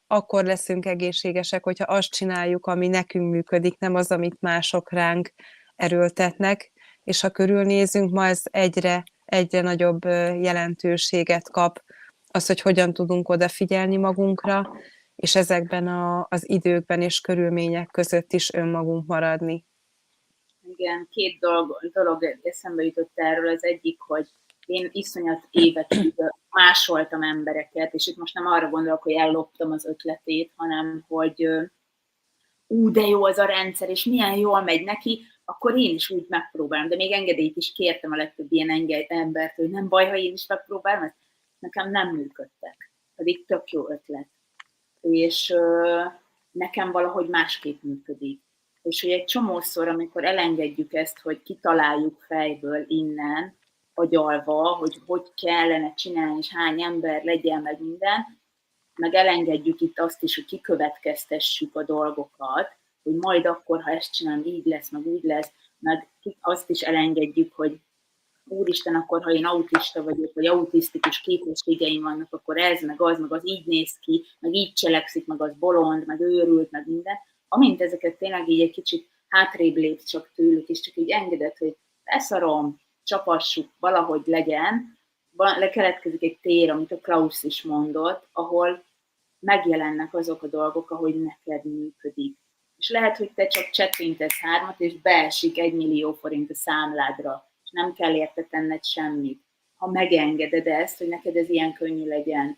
akkor leszünk egészségesek, hogyha azt csináljuk, ami nekünk működik, nem az, amit mások ránk erőltetnek, és ha körülnézünk, ma ez egyre nagyobb jelentőséget kap az, hogy hogyan tudunk odafigyelni magunkra, és ezekben az időkben és körülmények között is önmagunk maradni. Igen, két dolog eszembe jutott erről. Az egyik, hogy én iszonyat évekig másoltam embereket, és itt most nem arra gondolok, hogy elloptam az ötletét, hanem hogy de jó az a rendszer, és milyen jól megy neki, akkor én is úgy megpróbálom. De még engedélyt is kértem a legtöbb ilyen embert, hogy nem baj, ha én is megpróbálom, mert nekem nem működtek. Pedig tök jó ötlet. És nekem valahogy másképp működik. És hogy egy csomószor, amikor elengedjük ezt, hogy kitaláljuk fejből innen, agyalva, hogy kellene csinálni, és hány ember legyen, meg minden, meg elengedjük itt azt is, hogy kikövetkeztessük a dolgokat, hogy majd akkor, ha ezt csinálom, így lesz, meg úgy lesz, meg azt is elengedjük, hogy úristen, akkor ha én autista vagyok, vagy autisztikus képességeim vannak, akkor ez, meg az így néz ki, meg így cselekszik, meg az bolond, meg őrült, meg minden. Amint ezeket tényleg így egy kicsit hátrébb lépsz csak tőlük, és csak így engedett, hogy beszarom, csapassuk, valahogy legyen, lekeletkezik egy tér, amit a Klaus is mondott, ahol megjelennek azok a dolgok, ahogy neked működik. És lehet, hogy te csak csettintesz 3, és beesik 1 millió forint a számládra, és nem kell érte tenned semmit. Ha megengeded ezt, hogy neked ez ilyen könnyű legyen,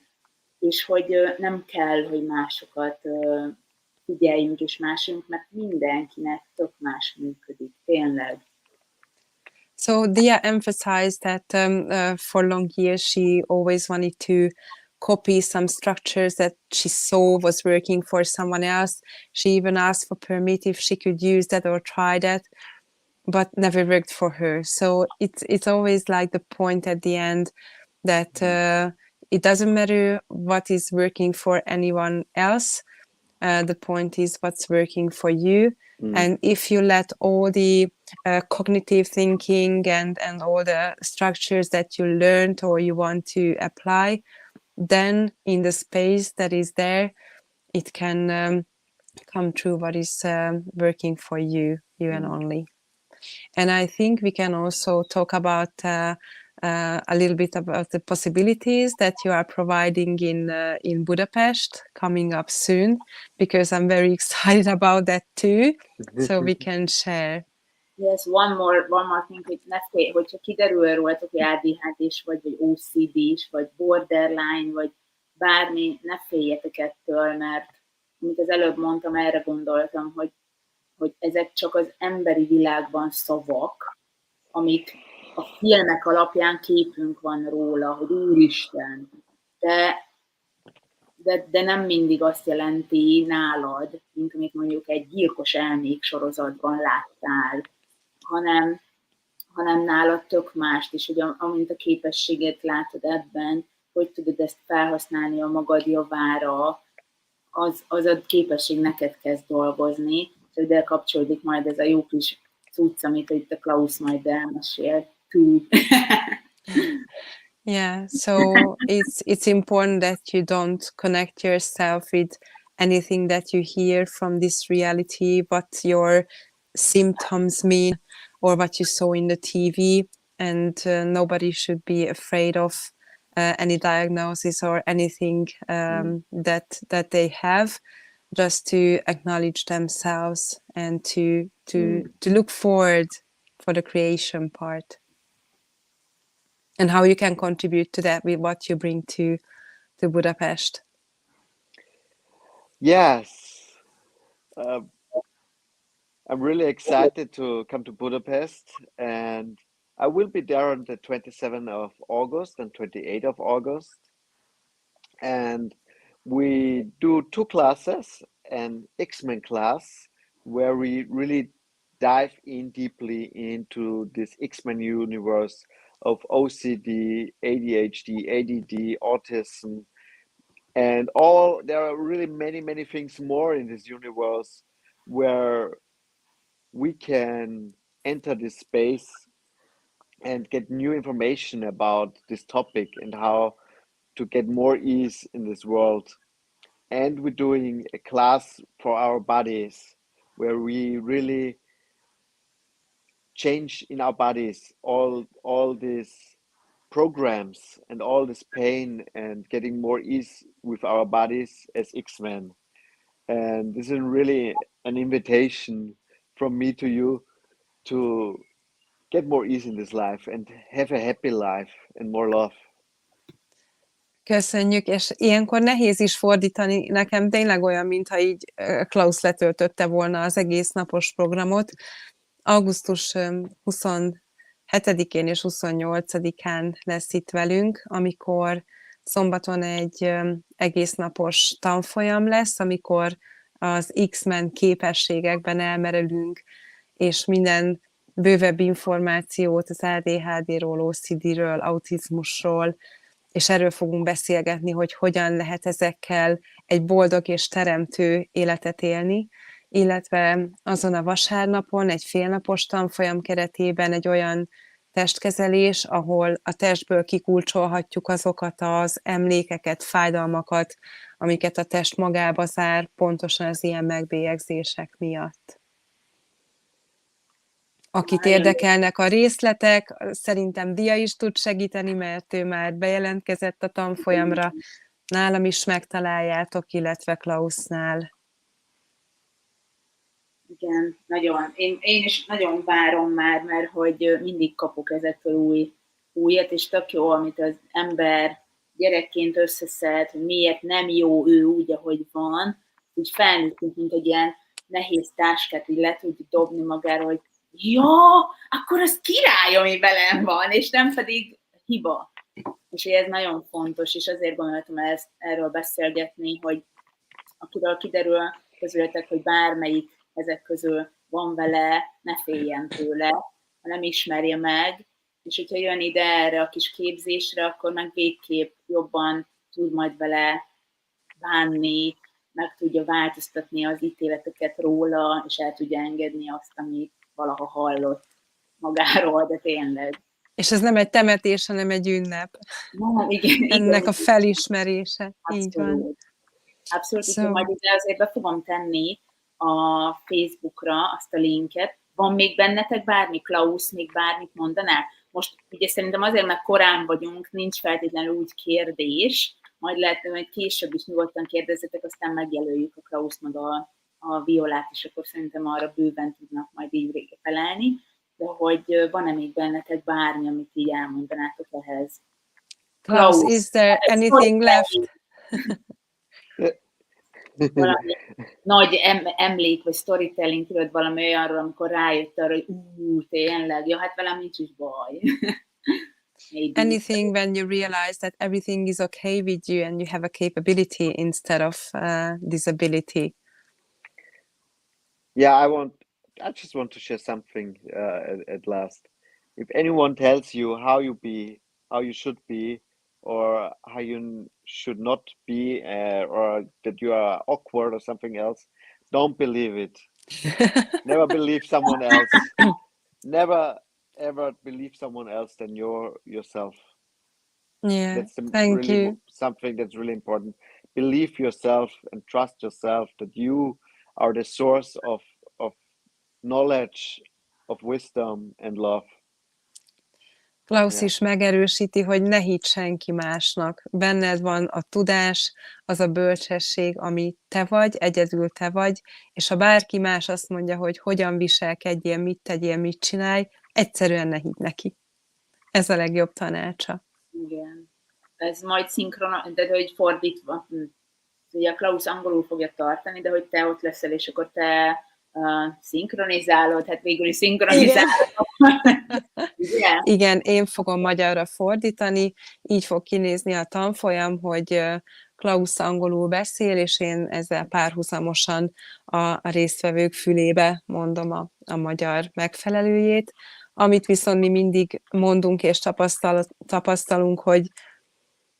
és hogy nem kell, hogy másokat figyeljünk és másoljunk, mert mindenkinek tök más működik, tényleg. So Dia emphasized that for long years she always wanted to copy some structures that she saw was working for someone else. She even asked for permit if she could use that or try that, but never worked for her. So it's always like the point at the end that it doesn't matter what is working for anyone else. The point is what's working for you. And if you let all the cognitive thinking and all the structures that you learned or you want to apply, then in the space that is there, it can come true what is working for you and only. And I think we can also talk about a little bit about the possibilities that you are providing in Budapest coming up soon, because I'm very excited about that too. So we can share. Yes, one more thing, hogy ne félj, hogyha kiderül rólatok, hogy ADHD-s vagy OCD-s, vagy borderline, vagy bármi, ne féljetek ettől, mert amit az előbb mondtam, erre gondoltam, hogy ezek csak az emberi világban szavak, amik a filmek alapján képünk van róla, hogy úristen, de nem mindig azt jelenti nálad, mint amit mondjuk egy gyilkos elmék sorozatban láttál, hanem nálad tök mást, és hogy amint a képességet látod ebben, hogy tudod ezt felhasználni a magad javára, az a képesség neked kezd dolgozni, és ide kapcsolódik majd ez a jó kis cucc, amit itt a Klaus majd elmesél. Yeah, so it's important that you don't connect yourself with anything that you hear from this reality, what your symptoms mean or what you saw in the TV, and nobody should be afraid of any diagnosis or anything that they have, just to acknowledge themselves and to look forward for the creation part. And how you can contribute to that with what you bring to Budapest. Yes. Um, I'm really excited to come to Budapest, and I will be there on the 27th of August and 28th of August. And we do two classes, an X-Men class, where we really dive in deeply into this X-Men universe of OCD, ADHD, ADD, autism, and all. There are really many things more in this universe where we can enter this space and get new information about this topic and how to get more ease in this world. And we're doing a class for our bodies where we really change in our bodies all these programs and all this pain and getting more ease with our bodies as X-Men. And this is really an invitation from me to you to get more ease in this life and have a happy life and more love. Köszönjük, és ilyenkor nehéz is fordítani. Nekem tényleg olyan, mintha így Klaus letöltötte volna az egész napos programot. Augusztus 27-én és 28-án lesz itt velünk, amikor szombaton egy egész napos tanfolyam lesz, amikor az X-Men képességekben elmerülünk, és minden bővebb információt az ADHD-ról, OCD-ről, autizmusról, és erről fogunk beszélgetni, hogy hogyan lehet ezekkel egy boldog és teremtő életet élni, illetve azon a vasárnapon egy félnapos tanfolyam keretében egy olyan testkezelés, ahol a testből kikulcsolhatjuk azokat az emlékeket, fájdalmakat, amiket a test magába zár, pontosan az ilyen megbélyegzések miatt. Akit érdekelnek a részletek, szerintem Dia is tud segíteni, mert ő már bejelentkezett a tanfolyamra. Nálam is megtaláljátok, illetve Klausnál. Igen, nagyon. Én is nagyon várom már, mert hogy mindig kapok ezektől újat, és tök jó, amit az ember gyerekként összeszed, hogy miért nem jó ő úgy, ahogy van, úgy felnőttünk, mint egy ilyen nehéz táskát, így le tudjuk dobni magáról, hogy ja, akkor az király, ami velem van, és nem pedig hiba. És ez nagyon fontos, és azért gondoltam erről beszélgetni, hogy akiről kiderül közületek, hogy bármelyik ezek közül van vele, ne féljen tőle, hanem ismerje meg, és hogyha jön ide erre a kis képzésre, akkor meg végképp jobban tud majd vele bánni, meg tudja változtatni az ítéleteket róla, és el tudja engedni azt, amit valaha hallott magáról, de tényleg. És ez nem egy temetés, hanem egy ünnep. No, igen, ennek a felismerése. Abszolút. Így van. Abszolút, so. Majd ide azért be fogom tenni a Facebookra azt a linket. Van még bennetek bármi, Klaus, még bármit mondanál? Most ugye szerintem azért, mert korán vagyunk, nincs feltétlenül úgy kérdés, majd lehet, hogy később is nyugodtan kérdezzetek, aztán megjelöljük a Klaus meg a Violát, és akkor szerintem arra bőven tudnak majd így felelni, de hogy van-e még bennetek bármi, amit így elmondanátok ehhez? Klaus, is there anything left? Valami nagy emlék, vagy storytelling, tudod, valami olyanról, amikor rájött arra, hogy tényleg, ja, hát velem nincs is baj. Anything when you realize that everything is okay with you and you have a capability instead of disability. Yeah, I just want to share something at last. If anyone tells you how you should be, or how you should not be, or that you are awkward or something else, don't believe it. Never believe someone else. Never ever believe someone else than yourself. Yeah, That's thank you. Something that's really important. Believe yourself and trust yourself that you are the source of knowledge, of wisdom and love. Klaus is megerősíti, hogy ne hidd senki másnak. Benned van a tudás, az a bölcsesség, ami te vagy, egyedül te vagy, és ha bárki más azt mondja, hogy hogyan viselkedjél, mit tegyél, mit csinálj, egyszerűen ne hidd neki. Ez a legjobb tanácsa. Igen. Ez majd szinkron, de hogy fordítva. ugye a Klaus angolul fogja tartani, de hogy te ott leszel, és akkor te szinkronizálod, hát végül is szinkronizálod. Igen. Igen, én fogom magyarra fordítani, így fog kinézni a tanfolyam, hogy Klaus angolul beszél, és én ezzel párhuzamosan a résztvevők fülébe mondom a magyar megfelelőjét. Amit viszont mi mindig mondunk és tapasztalunk, hogy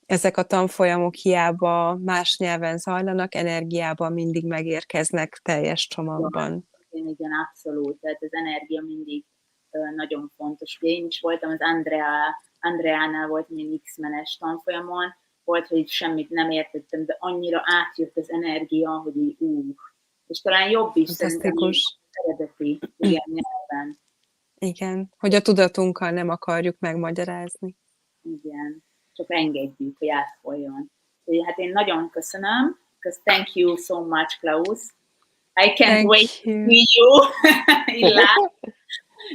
ezek a tanfolyamok hiába más nyelven zajlanak, energiában mindig megérkeznek teljes csomagban. Igen, abszolút. Tehát az energia mindig nagyon fontos. Én is voltam az Andreánál volt egy X-menes tanfolyamon, volt, hogy semmit nem értettem, de annyira átjött az energia, hogy így és talán jobb is szerintem eredeti ilyen nyelven. Igen, hogy a tudatunkkal nem akarjuk megmagyarázni. Igen, csak engedjük, hogy átfoljon. Hát én nagyon köszönöm, because thank you so much, Klaus. I can't wait to see you.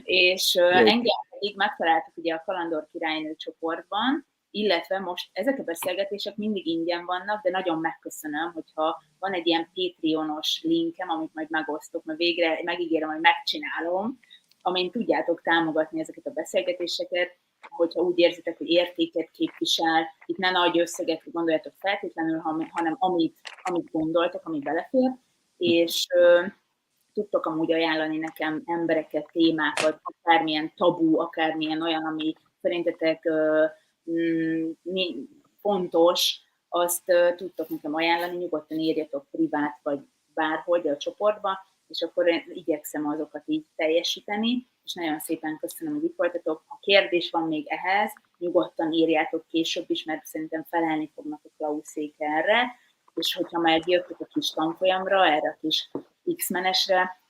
És engem pedig megtaláltuk ugye a Kalandor királynő csoportban, illetve most ezek a beszélgetések mindig ingyen vannak, de nagyon megköszönöm, hogyha van egy ilyen Patreonos linkem, amit majd megosztok, mert végre megígérem, hogy megcsinálom, amin tudjátok támogatni ezeket a beszélgetéseket, hogyha úgy érzitek, hogy értéket képvisel, itt ne nagy összegekre gondoljatok feltétlenül, hanem amit gondoltak, ami belefér, és tudtok amúgy ajánlani nekem embereket, témákat, akármilyen tabu, akármilyen olyan, ami szerintetek fontos, azt tudtok nekem ajánlani, nyugodtan írjatok privát, vagy bárhol, de a csoportba, és akkor én igyekszem azokat így teljesíteni, és nagyon szépen köszönöm, hogy itt voltatok. Ha kérdés van még ehhez, nyugodtan írjátok később is, mert szerintem felelni fognak a Klauszék erre, és hogyha megjöttök a kis tanfolyamra, erre a kis X-menesre,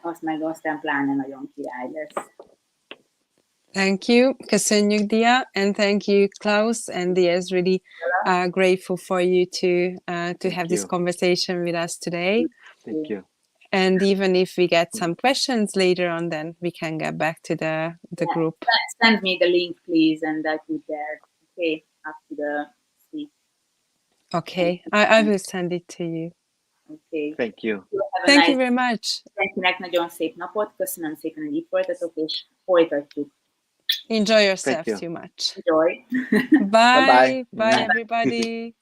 az meg aztán pláne nagyon király lesz. Thank you. Köszönjük, Dia, and thank you, Klaus. And Dia is really grateful for you to have this conversation with us today. Thank you. And even if we get some questions later on, then we can get back to the group. Send me the link, please, and I put there. Okay, after the speech. Okay, I will send it to you. Okay. Thank you. Thank you very much. Mindenkinek nagyon szép napot, köszönöm szépen, hogy itt voltatok, és folytatjuk. Enjoy yourself too much. Enjoy. Bye. Bye, everybody.